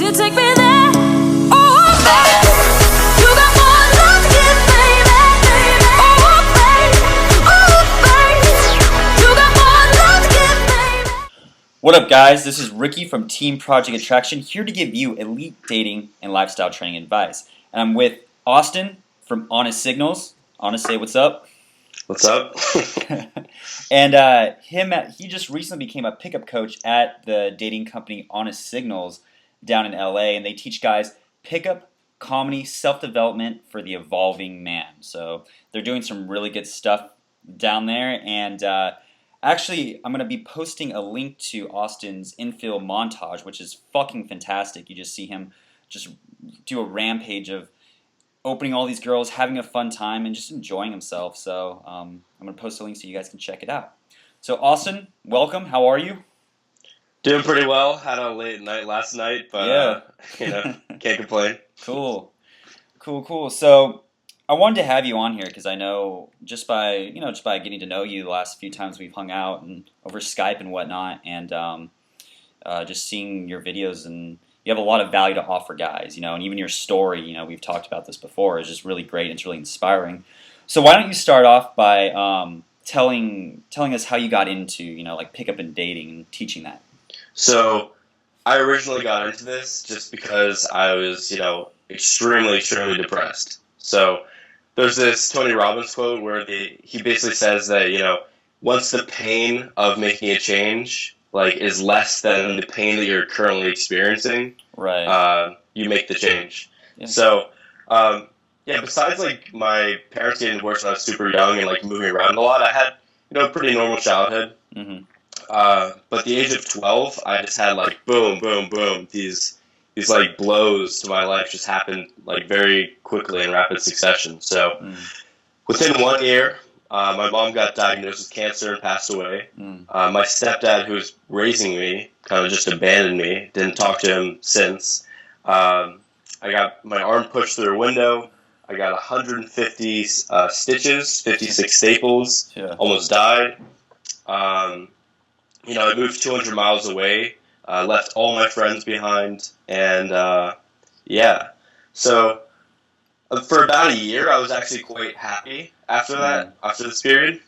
you take me there? Oh, baby, you got more love to give, baby. Oh, baby, you got more love to give, baby. What up, guys? This is Ricky from Team Project Attraction, here to give you elite dating and lifestyle training advice. And I'm with Austen from Honest Signals. Honest, say what's up. What's up? And he just recently became a pickup coach at the dating company Honest Signals down in LA, and they teach guys pickup, comedy, self-development for the evolving man. So they're doing some really good stuff down there, and actually, I'm going to be posting a link to Austin's infill montage, which is fucking fantastic. You just see him just do a rampage of opening all these girls, having a fun time, and just enjoying himself. So I'm going to post a link so you guys can check it out. So Austin, welcome. How are you? Doing pretty well. Had a late night last night, but can't complain. Cool. So I wanted to have you on here because I know just by getting to know you the last few times we've hung out and over Skype and whatnot, and just seeing your videos, and you have a lot of value to offer guys, and even your story, we've talked about this before, is just really great and it's really inspiring. So why don't you start off by telling us how you got into like pickup and dating and teaching that. So I originally got into this just because I was extremely depressed. So there's this Tony Robbins quote where he basically says that once the pain of making a change is less than the pain that you're currently experiencing, right? You make the change. Yeah. So besides my parents getting divorced when I was super young and moving around a lot, I had a pretty normal childhood. Mm-hmm. But at the age of 12, I just had boom, boom, boom. These blows to my life just happened very quickly in rapid succession. So within 1 year, my mom got diagnosed with cancer and passed away. My stepdad, who was raising me, kind of just abandoned me. Didn't talk to him since. I got my arm pushed through a window. I got 150 stitches, 56 staples. Yeah. Almost died. I moved 200 miles away. Left all my friends behind, and So for about a year, I was actually quite happy after that, after this period.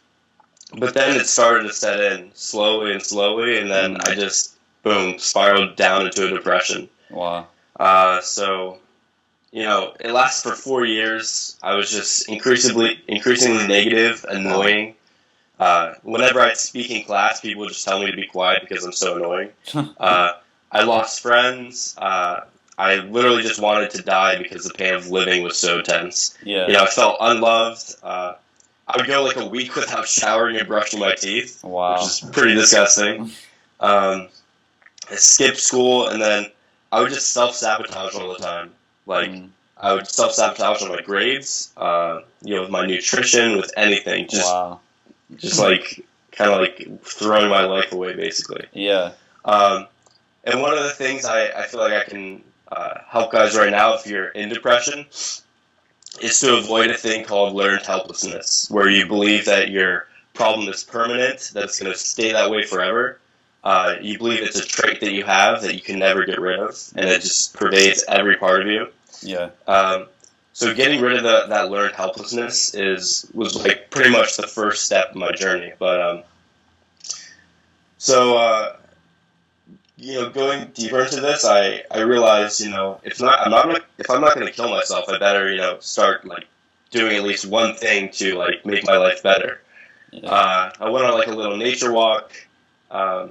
But then it started to set in slowly, and then I just, boom, spiraled down into a depression. Wow. It lasted for 4 years. I was just increasingly negative, annoying. Whenever I'd speak in class, people would just tell me to be quiet because I'm so annoying. I lost friends. I literally just wanted to die because the pain of living was so intense. Yeah. I felt unloved. I would go a week without showering and brushing my teeth. Wow. Which is pretty disgusting. I skipped school, and then I would just self-sabotage all the time. I would self-sabotage on my grades, with my nutrition, with anything. Wow. Just kind of throwing my life away, basically. Yeah. And one of the things I feel like I can help guys right now, if you're in depression, is to avoid a thing called learned helplessness, where you believe that your problem is permanent, that it's going to stay that way forever. You believe it's a trait that you have that you can never get rid of, and it just pervades every part of you. Yeah. So getting rid of that learned helplessness was pretty much the first step in my journey. But going deeper into this, I realized if I'm not going to kill myself, I better start doing at least one thing to make my life better. Yeah. I went on a little nature walk. I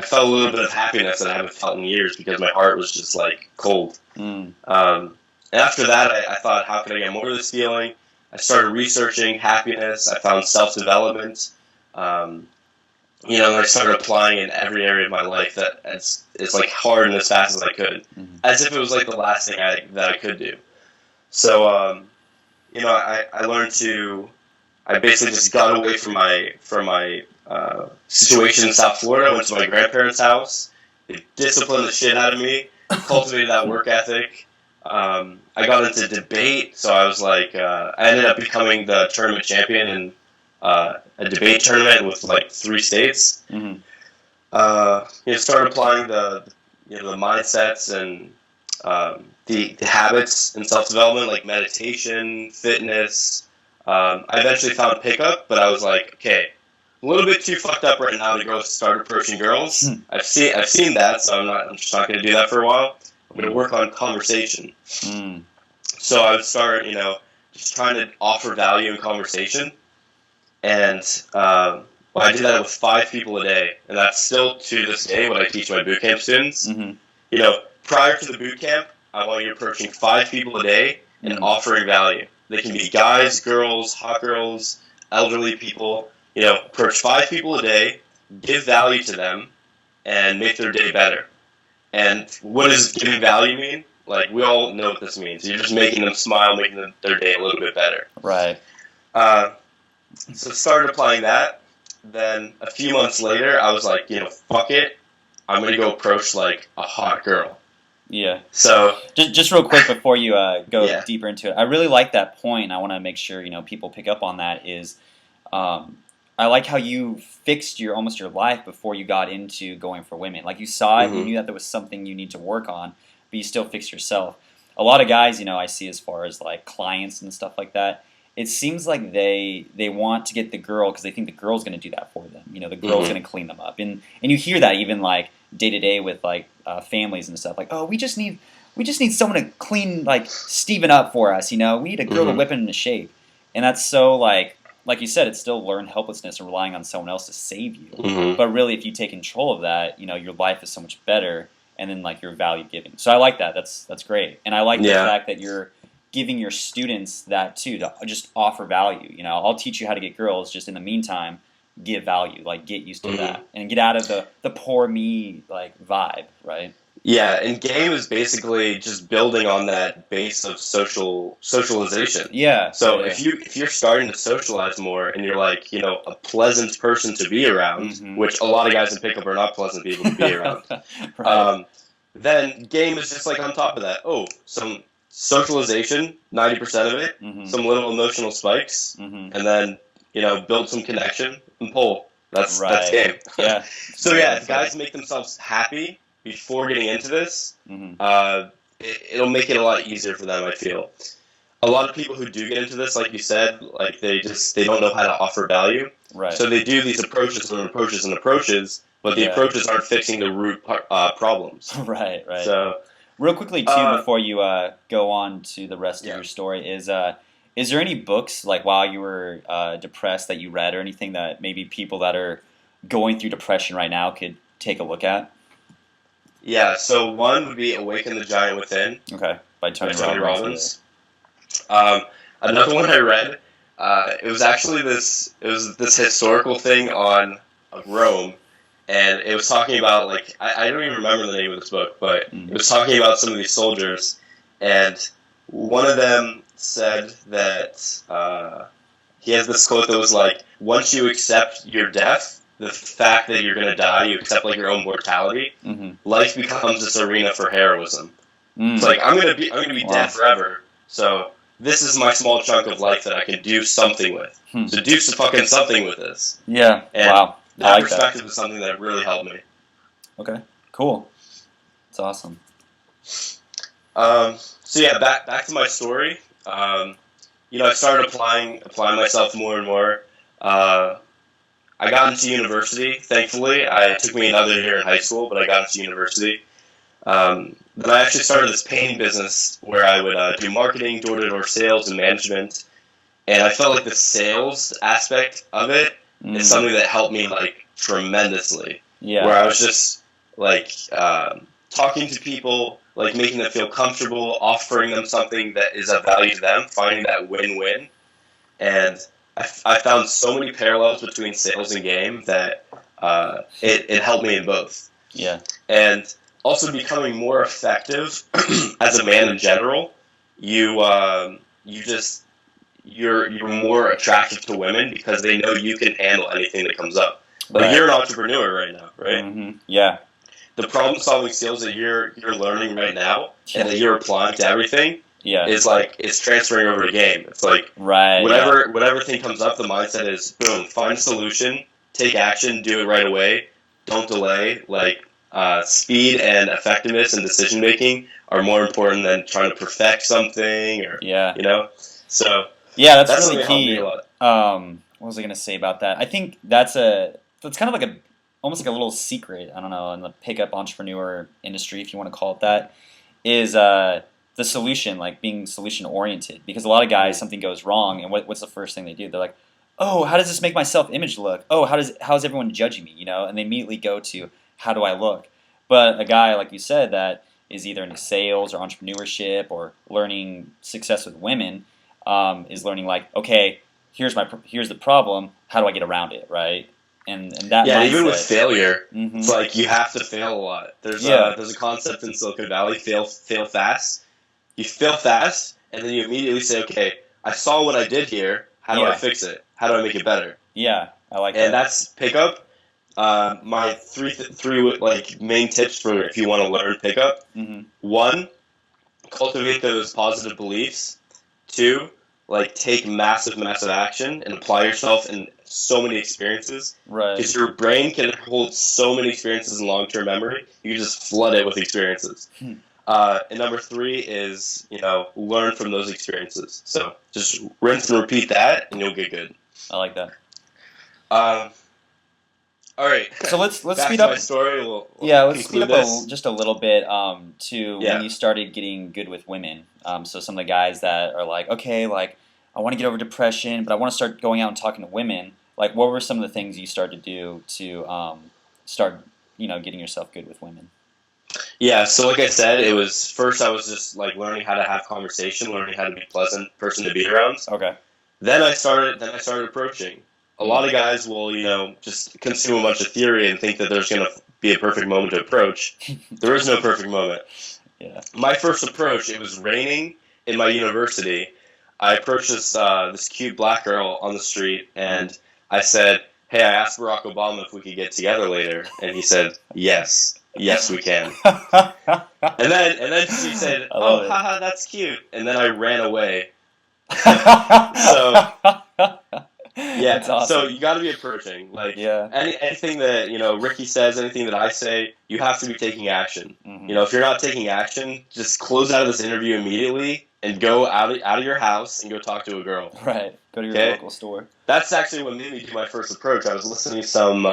felt a little bit of happiness that I haven't felt in years because my heart was just cold. And after that, I thought, how can I get more of this feeling? I started researching happiness. I found self-development. And I started applying in every area of my life that it's hard and as fast as I could, as if it was the last thing that I could do. So, I learned I basically just got away from my situation in South Florida. I went to my grandparents' house. They disciplined the shit out of me, cultivated that work ethic. I got into debate, so I was I ended up becoming the tournament champion in a debate tournament with 3 states. Mm-hmm. Started applying the the mindsets and the habits in self-development, like meditation, fitness. I eventually found pickup, but I was like, okay, a little bit too fucked up right now to go start approaching girls. I've seen that, so I'm just not going to do that for a while. I'm going to work on conversation. So I would start, just trying to offer value in conversation. And I did that with 5 people a day. And that's still, to this day, what I teach my boot camp students. Prior to the boot camp, I want you approaching 5 people a day and offering value. They can be guys, girls, hot girls, elderly people. Approach 5 people a day, give value to them, and make their day better. And what does giving value mean? Like, we all know what this means. You're just making them smile, making their day a little bit better. Right. So started applying that. Then a few months later, I was like, fuck it. I'm going to go approach, like, a hot girl. Yeah. So just real quick before you go Yeah. deeper into it, I really like that point. I want to make sure people pick up on that. Is I like how you fixed almost your life before you got into going for women. Like, you saw it, you knew that there was something you need to work on, but you still fixed yourself. A lot of guys, I see as far as like clients and stuff like that, it seems like they want to get the girl because they think the girl's going to do that for them. The girl's going to clean them up, and you hear that even like day to day with like families and stuff. Like, oh, we just need someone to clean like Steven up for us. We need a girl to whip him into shape, and that's so like you said, it's still learned helplessness and relying on someone else to save you. But really, if you take control of that, your life is so much better, and then like your value giving. So I like that. That's great, and I like the fact that you're giving your students that too, to just offer value. I'll teach you how to get girls. Just in the meantime, give value. Like, get used to that and get out of the poor me like vibe, right? Yeah, and game is basically just building on that base of socialization. Yeah. So if you're starting to socialize more and you're like, a pleasant person to be around, which a lot of guys in pickup are not pleasant people to be around, right. Then game is just like on top of that. Oh, some socialization, 90% of it, some little emotional spikes, and then build some connection and pull. That's game. Yeah. So yeah, if guys make themselves happy before getting into this, it'll make it a lot easier for them, I feel. A lot of people who do get into this, like you said, like they don't know how to offer value. Right. So they do these approaches and approaches and approaches, but the approaches aren't fixing the root problems. Right. So real quickly too, before you go on to the rest of your story, is there any books like while you were depressed that you read, or anything that maybe people that are going through depression right now could take a look at? Yeah, so one would be Awaken the Giant Within. Okay, by Tony Robbins. Another one I read, it was actually this historical thing on Rome, and it was talking about, like, I don't even remember the name of this book, but it was talking about some of these soldiers, and one of them said that he has this quote that was like, once you accept your death, the fact that you're going to die, you accept like your own mortality, life becomes this arena for heroism. It's like, I'm going to be dead forever, so this is my small chunk of life that I can do something with. So do fucking something with this. Yeah, and wow. That perspective is something that really helped me. Okay, cool. That's awesome. So yeah, back to my story. I started applying myself more and more. I got into university, thankfully. It took me another year in high school, but I got into university. Then I actually started this painting business where I would do marketing, door-to-door sales, and management. And I felt like the sales aspect of it is something that helped me, like, tremendously. Yeah. Where I was just, like, talking to people, like, making them feel comfortable, offering them something that is of value to them, finding that win-win. And I found so many parallels between sales and game that it helped me in both. Yeah. And also becoming more effective as a man in general, you're more attractive to women because they know you can handle anything that comes up. Like, you're an entrepreneur right now, right? Yeah. The problem-solving skills that you're learning right now and that you're applying to everything is transferring over to game. It's like whatever thing comes up, the mindset is boom, find a solution, take action, do it right away, don't delay. Like speed and effectiveness and decision making are more important than trying to perfect something, or Yeah. So Yeah, that's that's really something that helped me key. a lot. What was I gonna say about that? I think that's kind of like almost like a little secret. I don't know, in the pickup entrepreneur industry, if you want to call it that, is the solution, like being solution oriented. Because a lot of guys, something goes wrong, and what's the first thing they do? They're like, oh, how does this make my self image look? Oh, how's everyone judging me? And they immediately go to how do I look? But a guy like you said that is either in sales or entrepreneurship or learning success with women is learning like, okay, here's the problem. How do I get around it, right? And that Yeah, mindset. even with failure, Mhm. it's like you have to fail a lot. There's a concept in Silicon Valley: fail fast. You fail fast, and then you immediately say, okay, I saw what I did here. How do I fix it? How do I make it better? Yeah, I like And that. that's pickup. My three like main tips for if you want to learn pickup. Mm-hmm. 1, cultivate those positive beliefs. 2, like take massive action and apply yourself in so many experiences. Right. Because your brain can hold so many experiences in long-term memory. You can just flood it with experiences. And number 3 is, learn from those experiences. So just rinse and repeat that, and you'll get good. I like that. All right. So let's Back speed to up. my story. Let's speed up this. just a little bit to Yeah. when you started getting good with women. So some of the guys that are like, okay, like I want to get over depression, but I want to start going out and talking to women. Like, what were some of the things you started to do to start, getting yourself good with women? Yeah, so like I said, it was first I was just like learning how to have conversation, learning how to be a pleasant person to be around. Okay. Then I started approaching. A lot of guys will, just consume a bunch of theory and think that there's going to be a perfect moment to approach. There is no perfect moment. Yeah. My first approach, it was raining in my university. I approached this cute black girl on the street, and I said, hey, I asked Barack Obama if we could get together later, and he said, yes, we can. And then she said, oh, haha, that's cute. And then I ran away. So, yeah, That's awesome. so you got to be approaching. Like, anything that, Ricky says, anything that I say, you have to be taking action. Mm-hmm. If you're not taking action, just close out of this interview immediately and go out of your house and go talk to a girl. Right. Go to your local store. That's actually what made me do my first approach. I was listening to some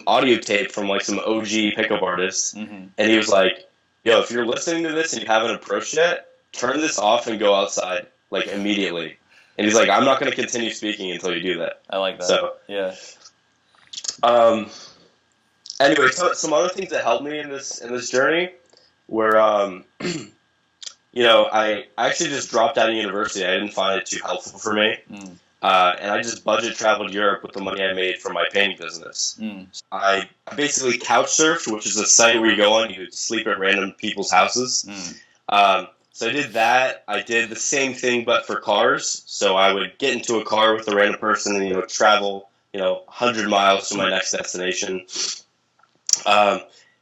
audio tape from like some OG pickup artists, and he was like, yo, if you're listening to this and you haven't approached yet, turn this off and go outside, like, immediately. And he's like, I'm not going to continue speaking until you do that. I like that. So, yeah. Anyway, so some other things that helped me in this journey were, I actually just dropped out of university. I didn't find it too helpful for me. And I just budget traveled Europe with the money I made from my painting business. I basically couch surfed, which is a site where you go on, you sleep at random people's houses. So I did that. I did the same thing, but for cars. So I would get into a car with a random person and, travel, 100 miles to my next destination.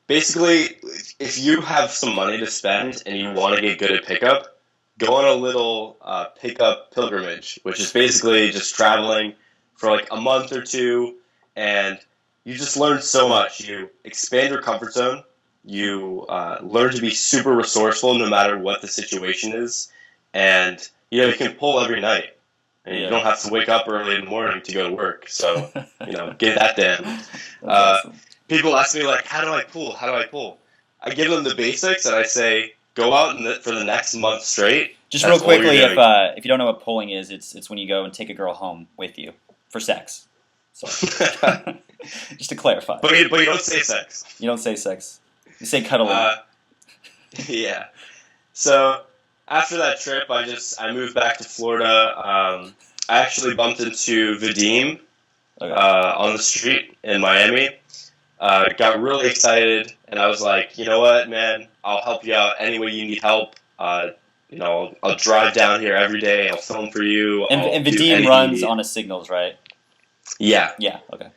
Basically, if you have some money to spend and you want to get good at pickup, go on a little pickup pilgrimage, which is basically just traveling for like a month or two, and you just learn so much. You expand your comfort zone. You learn to be super resourceful no matter what the situation is, and you can pull every night, and you don't have to wake up early in the morning to go to work. So get that down. Awesome. People ask me like, how do I pull? I give them the basics, and I say, go out for the next month straight. Just real quickly, if you don't know what pulling is, it's when you go and take a girl home with you for sex. So, just to clarify. But you don't say sex. You don't say sex. You say cuddling. Yeah. So after that trip, I moved back to Florida. I actually bumped into Vadim on the street in Miami. Got really excited, and I was like, you know what, man? I'll help you out any way you need help. I'll drive down here every day. I'll film for you. And Vadim runs on a Signals, right? Yeah. Yeah. Okay.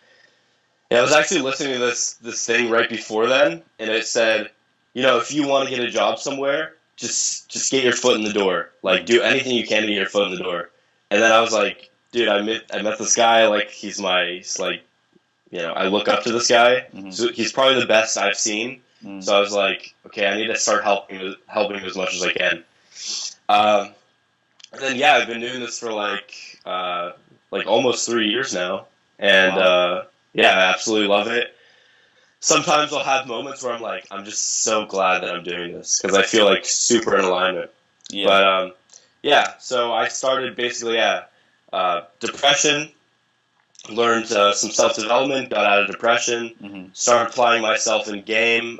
Yeah, I was actually listening to this thing right before then, and it said, if you want to get a job somewhere, just get your foot in the door. Like, do anything you can to get your foot in the door. And then I was like, dude, I met this guy. Like, he's like, I look up to this guy. Mhm. So he's probably the best I've seen. Mm. So I was like, okay, I need to start helping him as much as I can. And then I've been doing this for like almost 3 years now, and Wow. I absolutely love it. Sometimes I'll have moments where I'm like, I'm just so glad that I'm doing this because I feel like super in alignment. Yeah. But so I started basically depression. Learned some self-development, got out of depression, Mm-hmm. started applying myself in game,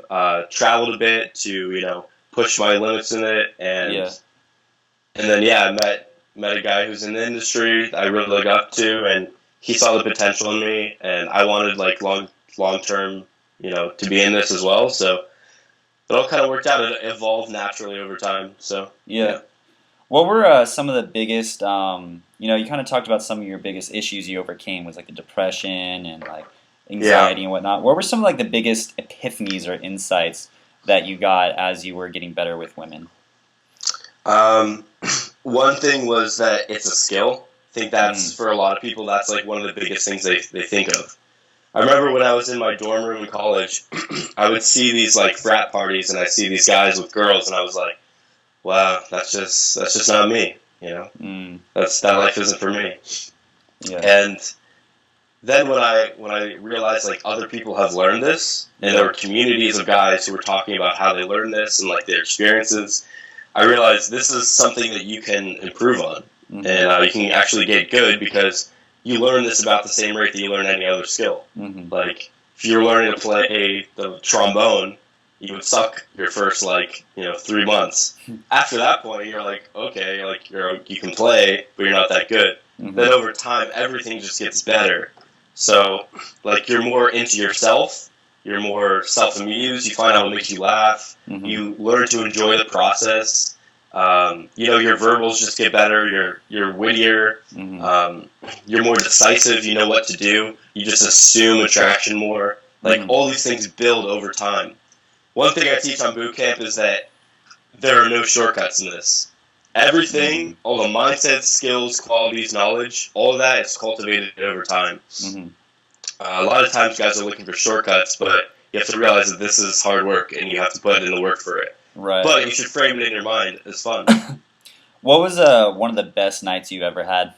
traveled a bit to, push my limits in it, and then I met a guy who's in the industry that I really look up to, and he saw the potential in me, and I wanted like long term, to be in this as well. So it all kind of worked out. It evolved naturally over time. So Yeah. What were some of the biggest, you kind of talked about some of your biggest issues you overcame was like the depression and like anxiety and whatnot. What were some of like the biggest epiphanies or insights that you got as you were getting better with women? One thing was that it's a skill. I think that's for a lot of people, that's like one of the biggest things they think of. I remember when I was in my dorm room in college, I would see these like frat parties and I see these guys with girls and I was like, wow, that's just not me, that life isn't for me. Yeah. And then when I realized like other people have learned this, and there were communities of guys who were talking about how they learned this and like their experiences, I realized this is something that you can improve on, and you can actually get good because you learn this about the same rate that you learn any other skill. Mm-hmm. Like if you're learning to play the trombone, you would suck your first 3 months. After that point, you're like, okay, like you can play, but you're not that good. Mm-hmm. Then over time, everything just gets better. So like you're more into yourself, you're more self-amused. You find out what makes you laugh. Mm-hmm. You learn to enjoy the process. Your verbals just get better. You're wittier. Mm-hmm. You're more decisive. You know what to do. You just assume attraction more. Like all these things build over time. One thing I teach on boot camp is that there are no shortcuts in this. Everything, all the mindset, skills, qualities, knowledge, all of that is cultivated over time. Mm-hmm. A lot of times guys are looking for shortcuts, but you have to realize that this is hard work and you have to put in the work for it. Right. But you should frame it in your mind as fun. What was one of the best nights you've ever had?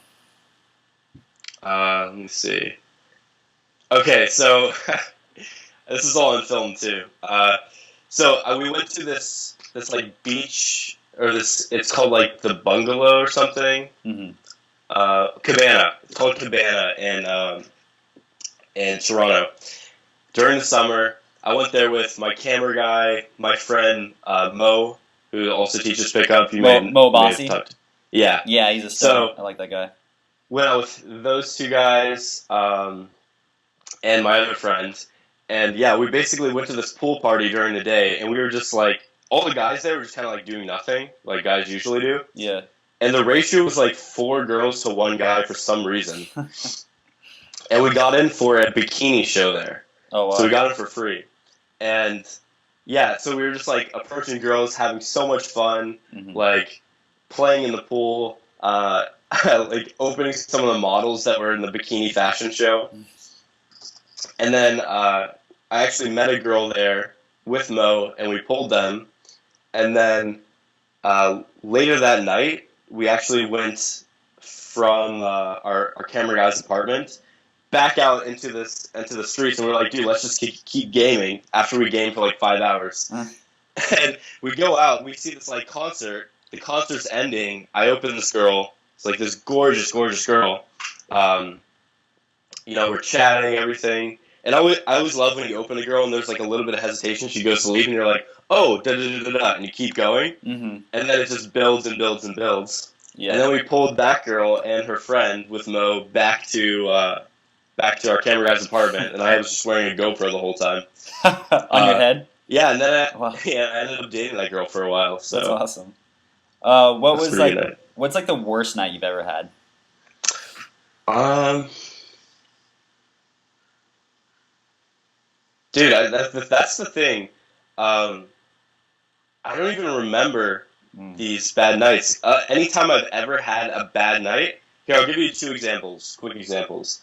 Let me see. Okay, so this is all on film too. We went to this like beach, or it's called like the bungalow or something. Mm-hmm. Cabana. It's called Cabana in Toronto. During the summer, I went there with my camera guy, my friend Mo, who also teaches pickup. Mo Bossy? Yeah. Yeah, he's a star. I like that guy. Went out with those two guys and my other friend. And we basically went to this pool party during the day, and we were just like, all the guys there were just kind of like doing nothing, like guys usually do. Yeah. And the ratio was like 4 girls to 1 guy for some reason. And we got in for a bikini show there. Oh, wow. So we got in for free. And so we were just like approaching girls, having so much fun, like playing in the pool, like opening some of the models that were in the bikini fashion show. And then I actually met a girl there with Mo, and we pulled them. And then later that night, we actually went from our camera guy's apartment back out into the streets, and we're like, dude, let's just keep gaming after we game for like 5 hours. And we go out, we see this like concert. The concert's ending. I open this girl. It's like this gorgeous, gorgeous girl. We're chatting, everything. And I always love when you open a girl and there's like a little bit of hesitation. She goes to leave, and you're like, oh, da-da-da-da-da, and you keep going. Mm-hmm. And then it just builds and builds and builds. Yeah. And then we pulled that girl and her friend with Mo back to our camera guy's apartment, and I was just wearing a GoPro the whole time. On your head? Yeah, and then I ended up dating that girl for a while. So that's awesome. What's like the worst night you've ever had? Dude, that's the thing. I don't even remember these bad nights. Anytime I've ever had a bad night, here, I'll give you 2 examples, quick examples.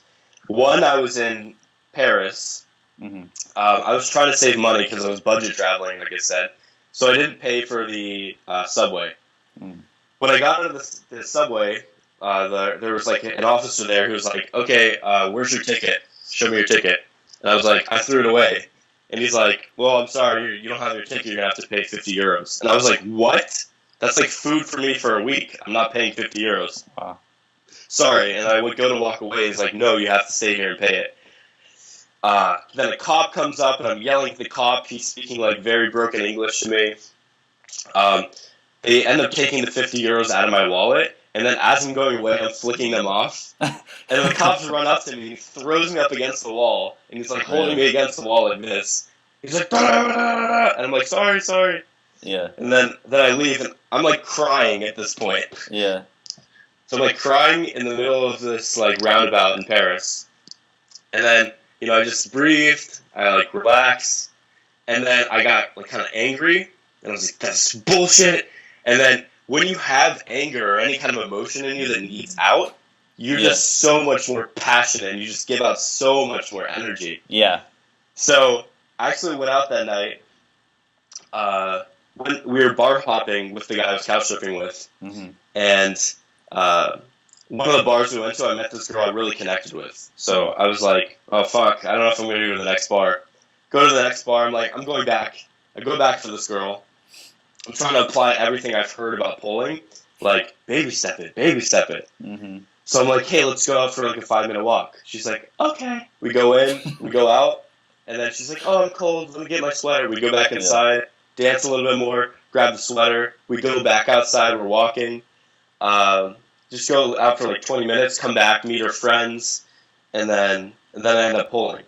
One, I was in Paris, Mm-hmm. I was trying to save money because I was budget traveling, like I said. So I didn't pay for the subway. Mm. When I got into the subway, there was like an officer there who was like, "Okay, where's your ticket? Show me your ticket." And I was like, "I threw it away." And he's like, "Well, I'm sorry, you don't have your ticket. You're gonna have to pay 50 euros." And I was like, "What? That's like food for me for a week. I'm not paying 50 euros." Wow. Sorry. And I would go to walk away. He's like, "No, you have to stay here and pay it." Then a cop comes up, and I'm yelling at the cop. He's speaking like very broken English to me. They end up taking the 50 euros out of my wallet, and then as I'm going away, I'm flicking them off. And the cops run up to me, he throws me up against the wall, and he's like holding me against the wall like this. He's like, "Da-da-da-da-da," and I'm like, sorry. Yeah. And then I leave, and I'm like crying at this point. Yeah. So I'm like crying in the middle of this like roundabout in Paris. And then, I just breathed, I like relaxed, and then I got like kind of angry, and I was like, "That's bullshit." And then when you have anger or any kind of emotion in you that needs out, you're just so much more passionate, and you just give out so much more energy. Yeah. So I actually went out that night. When we were bar hopping with the guy I was couch surfing with, Mm-hmm. and one of the bars we went to, I met this girl I really connected with. So I was like, "Oh fuck, I don't know if I'm gonna go to the next bar." Go to the next bar. I'm like, I'm going back. I go back for this girl. I'm trying to apply everything I've heard about polling, like baby step it. Mm-hmm. So I'm like, "Hey, let's go out for like a 5-minute walk." She's like, "Okay." We go in, we go out, and then she's like, "Oh, I'm cold. Let me get my sweater." We go back inside, dance a little bit more, grab the sweater. We go back outside. We're walking. Just go out for like 20 minutes, come back, meet her friends, and then I end up polling.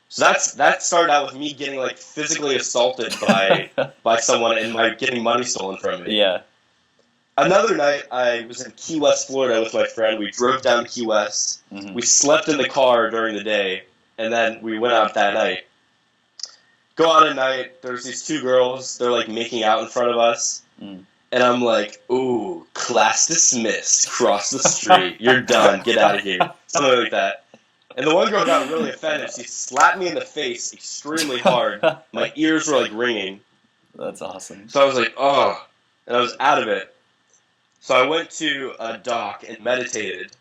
So that started out with me getting like physically assaulted by someone and getting money stolen from me. Yeah. Another night, I was in Key West, Florida with my friend. We drove down to Key West. Mm-hmm. We slept in the car during the day, and then we went out that night. Go out at night, there's these two girls, they're like making out in front of us. Mm. And I'm like, "Ooh, class dismissed, cross the street, you're done, get out of here." Something like that. And the one girl got really offended. She slapped me in the face extremely hard. My ears were like ringing. That's awesome. So I was like, "Oh," and I was out of it. So I went to a dock and meditated.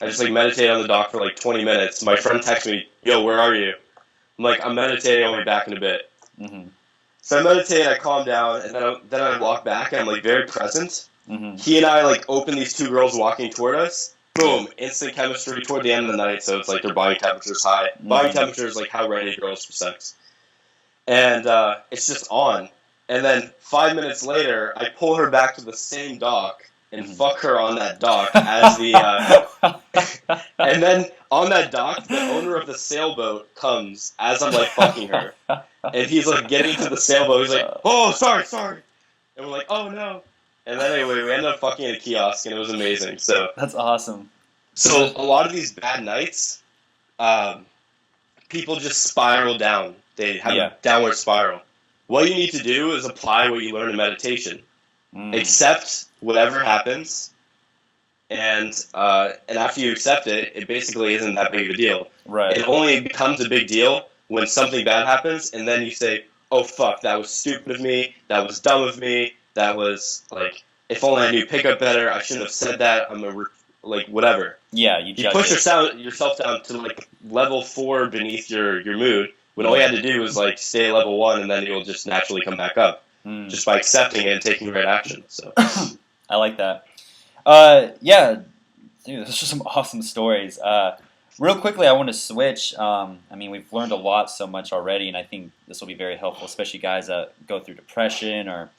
I just like meditated on the dock for like 20 minutes. My friend texted me, "Yo, where are you?" I'm like, "I'm meditating, I'll be back in a bit." Mm-hmm. So I meditate, I calm down, and then I walk back, and I'm like very present. Mm-hmm. He and I like open these two girls walking toward us. Boom, instant chemistry toward the end of the night. So it's like their body temperature's high. Mm-hmm. Body temperature is like how ready girls for sex, and it's just on. And then 5 minutes later, I pull her back to the same dock and fuck her on that dock as the. And then on that dock, the owner of the sailboat comes as I'm like fucking her. And he's like getting to the sailboat. He's like, "Oh, sorry." And we're like, "Oh no." And then anyway, we ended up fucking at a kiosk, and it was amazing. So That's awesome. So a lot of these bad nights, people just spiral down. They have a downward spiral. What you need to do is apply what you learn in meditation. Accept whatever happens, and after you accept it, it basically isn't that big of a deal. Right. It only becomes a big deal when something bad happens, and then you say, "Oh fuck, that was stupid of me. That was dumb of me. That was like, if only I knew pickup better. I shouldn't have said that. Whatever." Yeah, you push yourself down to like level 4 beneath your mood. When all you had to do was like stay at level 1, and then you'll just naturally come back up just by accepting it and taking the right action. So I like that. Yeah, dude, those are some awesome stories. Real quickly, I want to switch. I mean, we've learned a lot so much already, and I think this will be very helpful, especially guys that go through depression or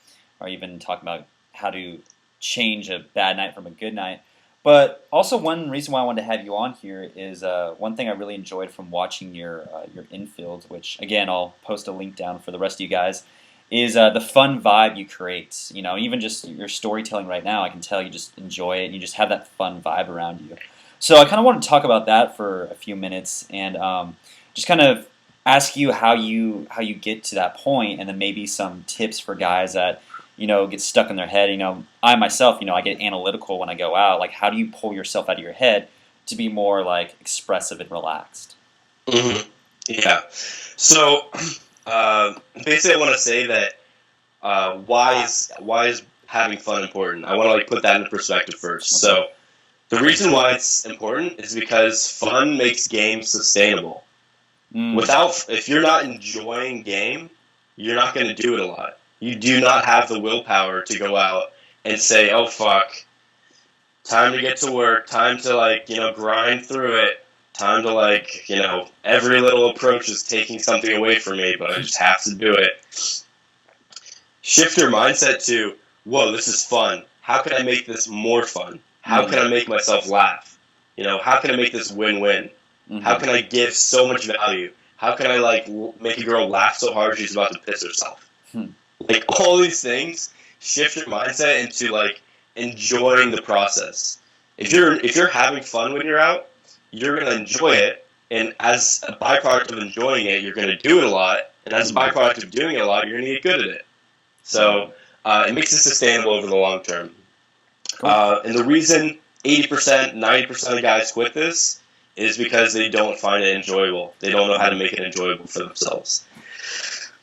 even talking about how to change a bad night from a good night. But also one reason why I wanted to have you on here is one thing I really enjoyed from watching your infield, which, again, I'll post a link down for the rest of you guys, is the fun vibe you create. You know, even just your storytelling right now, I can tell you just enjoy it, and you just have that fun vibe around you. So I kind of want to talk about that for a few minutes and just kind of ask you how you get to that point, and then maybe some tips for guys that, you know, get stuck in their head. You know, I myself, you know, I get analytical when I go out. Like, how do you pull yourself out of your head to be more like expressive and relaxed? Mm-hmm. Yeah. So basically, I want to say that why is having fun important? I want to like put that into perspective first. So the reason why it's important is because fun makes games sustainable. If you're not enjoying game, you're not going to do it a lot. You do not have the willpower to go out and say, "Oh fuck, time to get to work, time to like grind through it, time to like every little approach is taking something away from me, but I just have to do it." Shift your mindset to, "Whoa, this is fun. How can I make this more fun? How can I make myself laugh? How can I make this win-win? How can I give so much value? How can I like make a girl laugh so hard she's about to piss herself?" Like all these things, shift your mindset into like enjoying the process. If you're having fun when you're out, you're gonna enjoy it, and as a byproduct of enjoying it, you're gonna do it a lot, and as a byproduct of doing it a lot, you're gonna get good at it. So it makes it sustainable over the long term. And the reason 80%, 90% of guys quit this is because they don't find it enjoyable. They don't know how to make it enjoyable for themselves.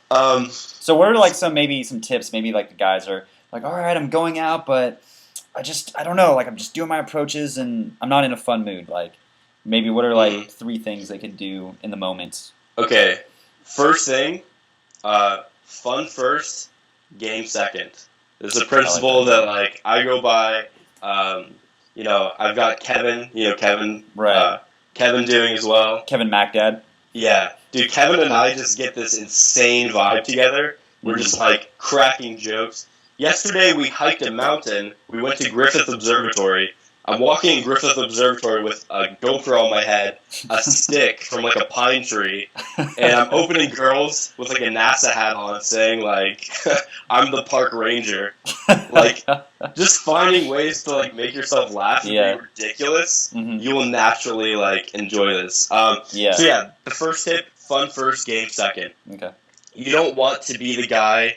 So what are like some tips? Maybe like the guys are like, all right, I'm going out, but I don't know. Like I'm just doing my approaches and I'm not in a fun mood. Like maybe what are like 3 things they could do in the moment? Okay, first thing, fun first, game second. This is a principle that like I go by. I've got Kevin. Kevin. Right. Kevin doing as well. Kevin MacDad. Yeah, dude. Kevin and I just get this insane vibe together. We're just like cracking jokes. Yesterday we hiked a mountain. We went to Griffith Observatory. I'm walking in Griffith Observatory with a GoPro on my head, a stick from like a pine tree, and I'm opening girls with like a NASA hat on saying like, "I'm the park ranger." Like, just finding ways to like make yourself laugh and be ridiculous, you will naturally like enjoy this. So yeah, the first tip, fun first, game second. Okay. You don't want to be the guy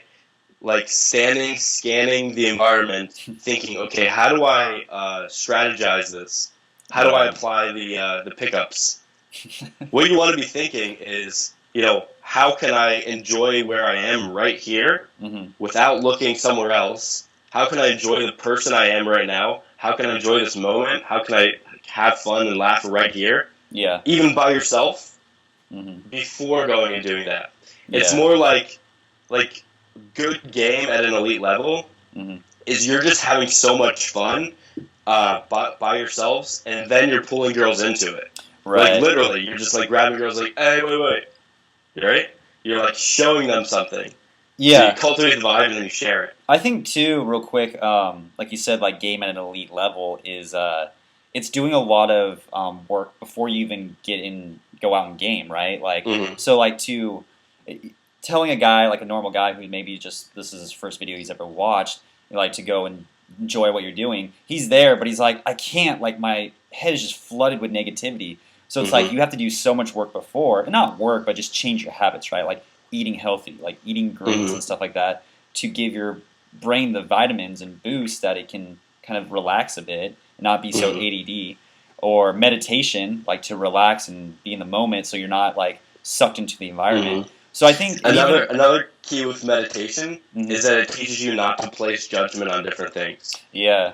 like scanning the environment, thinking, okay, how do I strategize this? How do I apply the pickups? What you want to be thinking is, how can I enjoy where I am right here without looking somewhere else? How can I enjoy the person I am right now? How can I enjoy this moment? How can I have fun and laugh right here? Yeah. Even by yourself, before going and doing that. It's more like good game at an elite level is you're just having so much fun by yourselves, and then you're pulling girls into it. Right. Like literally, you're just like grabbing girls like, "Hey, wait. Right? You're like showing them something. Yeah. So you cultivate the vibe and then you share it. I think too, real quick, like you said, like game at an elite level is it's doing a lot of work before you even go out and game, right? Like so like telling a guy, like a normal guy who maybe just this is his first video he's ever watched, like to go and enjoy what you're doing. He's there, but he's like, I can't. Like my head is just flooded with negativity. So it's like you have to do so much work before, and not work, but just change your habits, right? Like eating healthy, like eating greens and stuff like that, to give your brain the vitamins and boost that it can kind of relax a bit and not be so ADD. Or meditation, like to relax and be in the moment, so you're not like sucked into the environment. So I think another key with meditation is that it teaches you not to place judgment on different things. Yeah.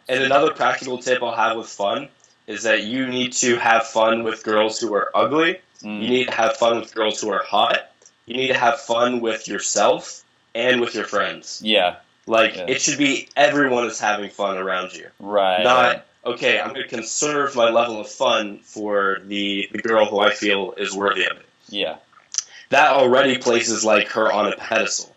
And another practical tip I'll have with fun is that you need to have fun with girls who are ugly. You need to have fun with girls who are hot. You need to have fun with yourself and with your friends. Yeah. It should be everyone is having fun around you. Right. Not, okay, I'm going to conserve my level of fun for the girl who I feel is worthy of it. Yeah. That already places like her on a pedestal.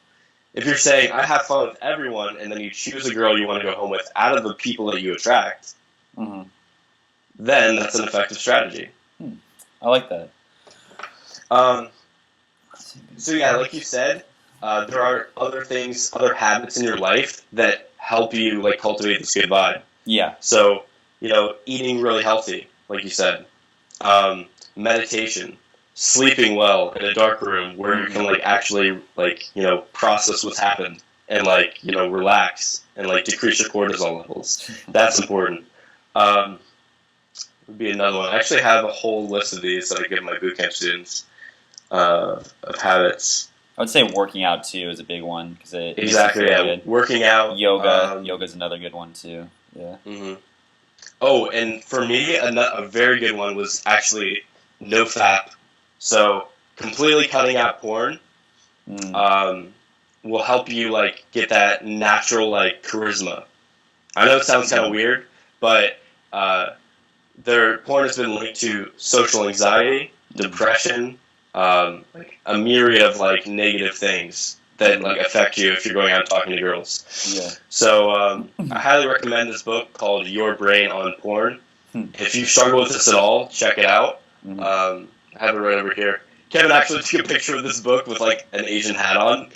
If you're saying, I have fun with everyone, and then you choose a girl you want to go home with out of the people that you attract, then that's an effective strategy. I like that. So yeah, like you said, there are other things, other habits in your life that help you like cultivate this good vibe. Yeah. So, eating really healthy, like you said, meditation, sleeping well in a dark room where you can like actually like process what's happened and like relax and like decrease your cortisol levels. That's important. Would be another one. I actually have a whole list of these that I give my bootcamp students. of habits. I would say working out too is a big one because it Exactly. makes you feel Yeah, good. working out. Yoga's another good one too. Yeah. Mm-hmm. Oh, and for me, a very good one was actually no fap. So completely cutting out porn will help you like get that natural like charisma. I know it sounds kind of weird, but their porn has been linked to social anxiety, depression, like a myriad of like negative things that like affect you if you're going out and talking to girls. Yeah. So I highly recommend this book called Your Brain on Porn. If you struggle with this at all, check it out. I have it right over here. Kevin actually took a picture of this book with like an Asian hat on.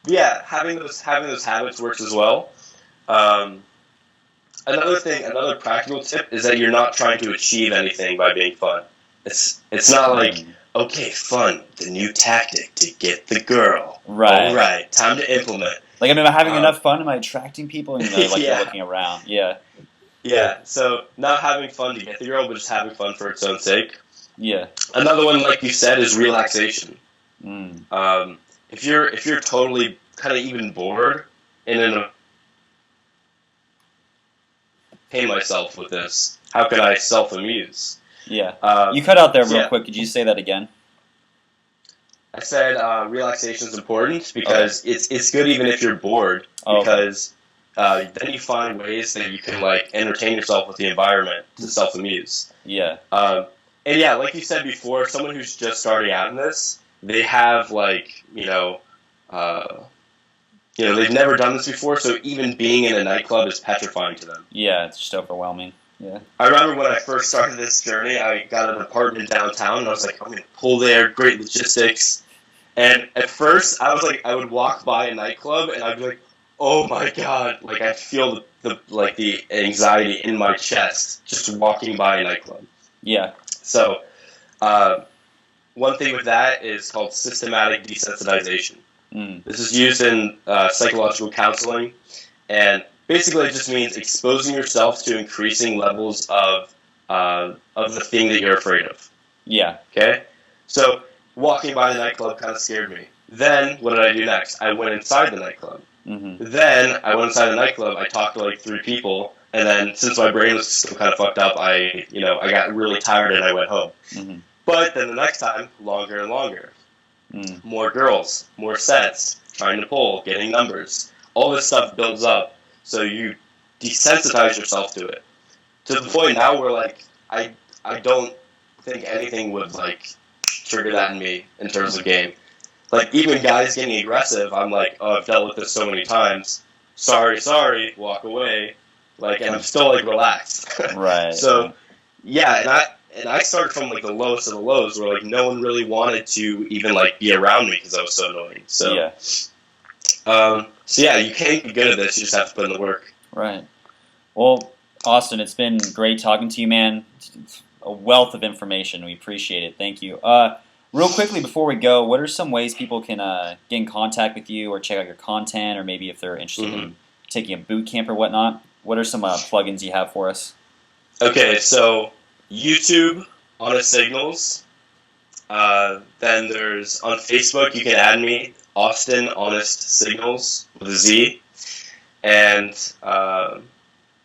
Yeah, having those habits works as well. Another practical tip is that you're not trying to achieve anything by being fun. It's not like, okay, fun, the new tactic to get the girl. Right. All right, time to implement. Like, am I having enough fun? Am I attracting people? And like Yeah. you're looking around. Yeah. Yeah. So not having fun to get the girl, but just having fun for its own sake. Yeah. Another one, like you said, is relaxation. If you're totally kind of even bored and pay myself with this, how can I self-amuse? Yeah. You cut out there real quick. Could you say that again? I said relaxation is important because it's good even if you're bored because then you find ways that you can like entertain yourself with the environment to self-amuse. Yeah. And yeah, like you said before, someone who's just starting out in this, they have like they've never done this before, so even being in a nightclub is petrifying to them. Yeah, it's just overwhelming. Yeah. I remember when I first started this journey, I got an apartment downtown, and I was like, I'm going to pull there, great logistics. And at first, I was like, I would walk by a nightclub, and I'd be like, oh my god, like I feel the anxiety in my chest just walking by a nightclub. Yeah. So, one thing with that is called systematic desensitization. This is used in psychological counseling, and basically it just means exposing yourself to increasing levels of the thing that you're afraid of. Yeah. Okay? So, walking by the nightclub kind of scared me. Then, what did I do next? I went inside the nightclub. Then, I went inside the nightclub, I talked to like 3 people, and then since my brain was still kind of fucked up, I got really tired and I went home. But then the next time, longer and longer. More girls, more sets, trying to pull, getting numbers. All this stuff builds up, so you desensitize yourself to it. To the point now where, like, I don't think anything would, like, trigger that in me in terms of game. Like, even guys getting aggressive, I'm like, oh, I've dealt with this so many times. Sorry, walk away. Like, and I'm still, like, relaxed. Right. So, yeah, and I started from, like, the lowest of the lows where, like, no one really wanted to even, like, be around me because I was so annoying. So, yeah, you can't be good at this. You just have to put in the work. Right. Well, Austen, it's been great talking to you, man. It's a wealth of information. We appreciate it. Thank you. Real quickly before we go, what are some ways people can get in contact with you or check out your content, or maybe if they're interested in taking a boot camp or whatnot? What are some plugins you have for us? Okay, so YouTube, Honest Signals. Then there's on Facebook, you can add me, Austen Honest Signals with a Z. And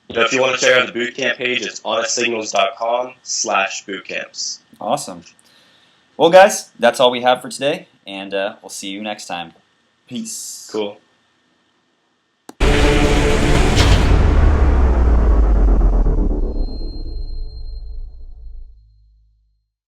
if you want to check out the bootcamp page, it's honestsignals.com/bootcamps. Awesome. Well, guys, that's all we have for today, and we'll see you next time. Peace. Cool.